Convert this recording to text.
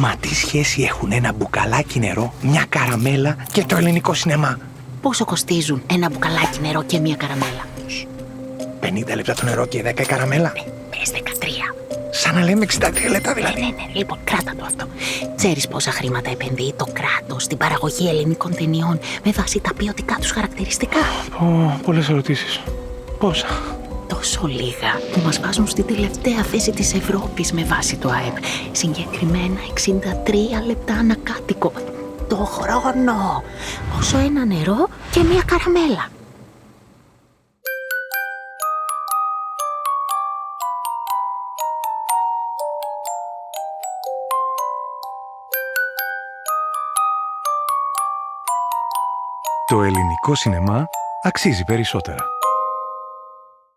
Μα τι σχέση έχουν ένα μπουκαλάκι νερό, μια καραμέλα και το ελληνικό σινεμά? Πόσο κοστίζουν ένα μπουκαλάκι νερό και μια καραμέλα? 50 λεπτά το νερό και 10 η καραμέλα. Πες 13. Σαν να λέμε 63 λεπτά δηλαδή. Ναι, λοιπόν, κράτα το αυτό. Ξέρεις πόσα χρήματα επενδύει το κράτος στην παραγωγή ελληνικών ταινιών με βάση τα ποιοτικά τους χαρακτηριστικά? Πολλές ερωτήσεις. Πόσα? Τόσο λίγα που μας βάζουν στην τελευταία θέση της Ευρώπης με βάση το ΑΕΠ. Συγκεκριμένα 63 λεπτά ανακάτοικο το χρόνο. Όσο ένα νερό και μια καραμέλα. Το ελληνικό σινεμά αξίζει περισσότερα.